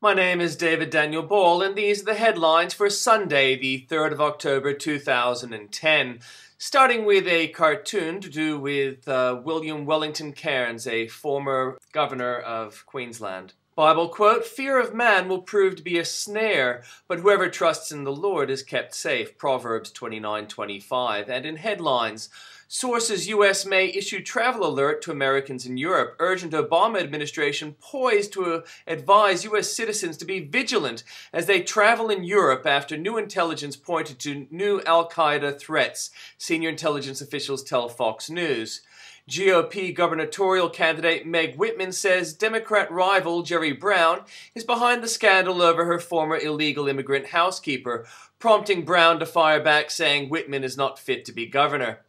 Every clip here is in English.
My name is David Daniel Ball, and these are the headlines for Sunday, the 3rd of October 2010. Starting with a cartoon to do with William Wellington Cairns, a former governor of Queensland. Bible quote, "Fear of man will prove to be a snare, but whoever trusts in the Lord is kept safe." Proverbs 29:25. And in headlines, sources U.S. may issue travel alert to Americans in Europe. Urgent Obama administration poised to advise U.S. citizens to be vigilant as they travel in Europe after new intelligence pointed to new al-Qaeda threats. Senior intelligence officials tell Fox News. GOP gubernatorial candidate Meg Whitman says Democrat rival Jerry Brown is behind the scandal over her former illegal immigrant housekeeper, prompting Brown to fire back, saying Whitman is not fit to be governor.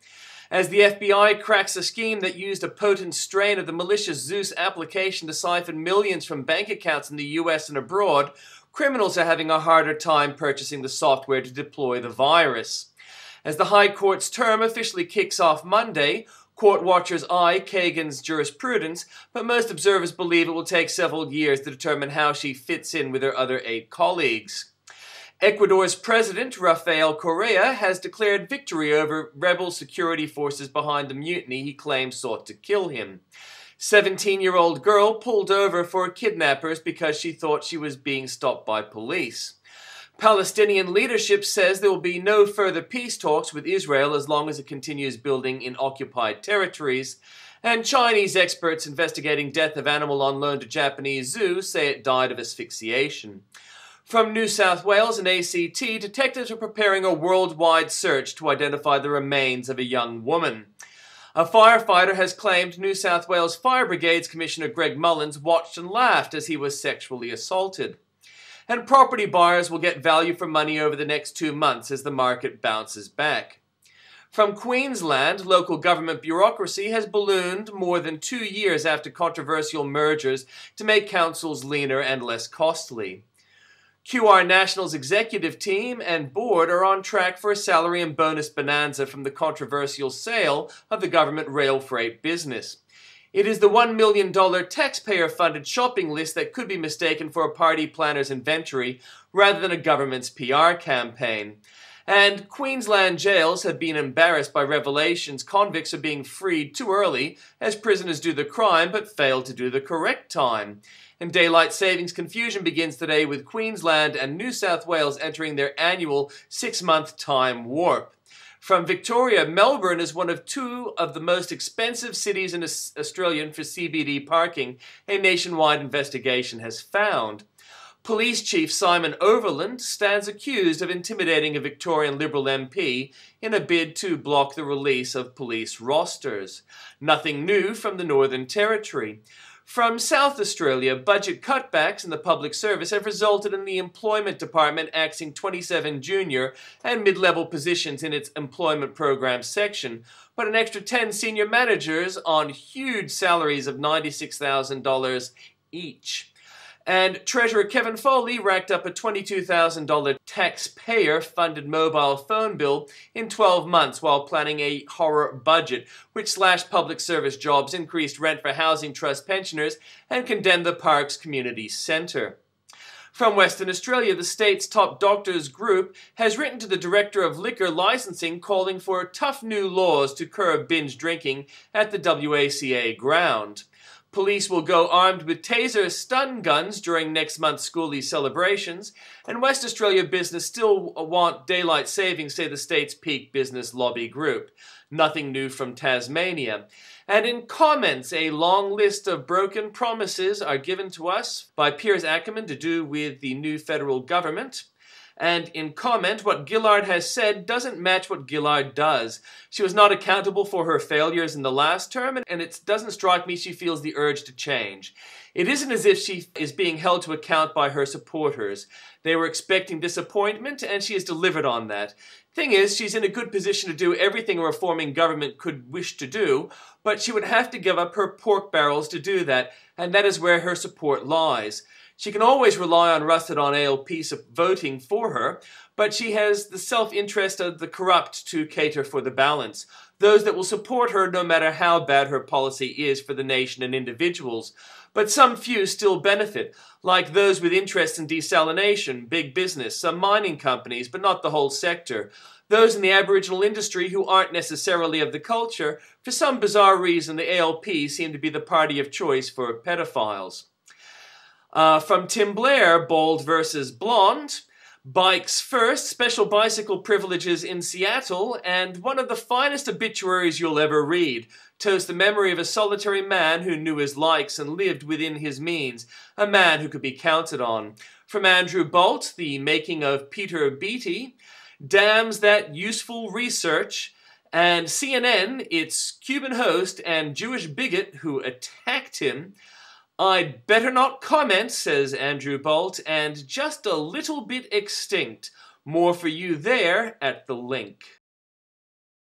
As the FBI cracks a scheme that used a potent strain of the malicious Zeus application to siphon millions from bank accounts in the U.S. and abroad, criminals are having a harder time purchasing the software to deploy the virus. As the High Court's term officially kicks off Monday, court watchers eye Kagan's jurisprudence, but most observers believe it will take several years to determine how she fits in with her other 8 colleagues. Ecuador's president, Rafael Correa, has declared victory over rebel security forces behind the mutiny he claims sought to kill him. 17-year-old girl pulled over for kidnappers because she thought she was being stopped by police. Palestinian leadership says there will be no further peace talks with Israel as long as it continues building in occupied territories. And Chinese experts investigating death of animal on loan to Japanese zoo say it died of asphyxiation. From New South Wales and ACT, detectives are preparing a worldwide search to identify the remains of a young woman. A firefighter has claimed New South Wales Fire Brigade's Commissioner Greg Mullins watched and laughed as he was sexually assaulted. And property buyers will get value for money over the next 2 months as the market bounces back. From Queensland, local government bureaucracy has ballooned more than 2 years after controversial mergers to make councils leaner and less costly. QR National's executive team and board are on track for a salary and bonus bonanza from the controversial sale of the government rail freight business. It is the $1 million taxpayer-funded shopping list that could be mistaken for a party planner's inventory rather than a government's PR campaign. And Queensland jails have been embarrassed by revelations convicts are being freed too early as prisoners do the crime but fail to do the correct time. And daylight savings confusion begins today with Queensland and New South Wales entering their annual 6-month time warp. From Victoria, Melbourne is one of 2 of the most expensive cities in Australia for CBD parking, a nationwide investigation has found. Police Chief Simon Overland stands accused of intimidating a Victorian Liberal MP in a bid to block the release of police rosters. Nothing new from the Northern Territory. From South Australia, budget cutbacks in the public service have resulted in the Employment Department axing 27 junior and mid-level positions in its employment program section, but an extra 10 senior managers on huge salaries of $96,000 each. And Treasurer Kevin Foley racked up a $22,000 taxpayer-funded mobile phone bill in 12 months while planning a horror budget, which slashed public service jobs, increased rent for housing trust pensioners, and condemned the Parks Community Centre. From Western Australia, the state's top doctors group has written to the Director of Liquor Licensing calling for tough new laws to curb binge drinking at the WACA ground. Police will go armed with taser stun guns during next month's schoolie celebrations, and West Australia business still want daylight savings, say the state's peak business lobby group. Nothing new from Tasmania. And in comments, a long list of broken promises are given to us by Piers Ackerman to do with the new federal government. And in comment, what Gillard has said doesn't match what Gillard does. She was not accountable for her failures in the last term, and it doesn't strike me she feels the urge to change. It isn't as if she is being held to account by her supporters. They were expecting disappointment, and she has delivered on that. Thing is, she's in a good position to do everything a reforming government could wish to do, but she would have to give up her pork barrels to do that, and that is where her support lies. She can always rely on rusted on ALP voting for her, but she has the self-interest of the corrupt to cater for the balance. Those that will support her no matter how bad her policy is for the nation and individuals. But some few still benefit, like those with interest in desalination, big business, some mining companies, but not the whole sector. Those in the Aboriginal industry who aren't necessarily of the culture, for some bizarre reason the ALP seem to be the party of choice for pedophiles. From Tim Blair, Bald versus Blonde, Bikes First, special bicycle privileges in Seattle, and one of the finest obituaries you'll ever read. Toast the memory of a solitary man who knew his likes and lived within his means, a man who could be counted on. From Andrew Bolt, The Making of Peter Beattie, damns that useful research, and CNN, its Cuban host and Jewish bigot who attacked him. I'd better not comment, says Andrew Bolt, and just a little bit extinct. More for you there at the link.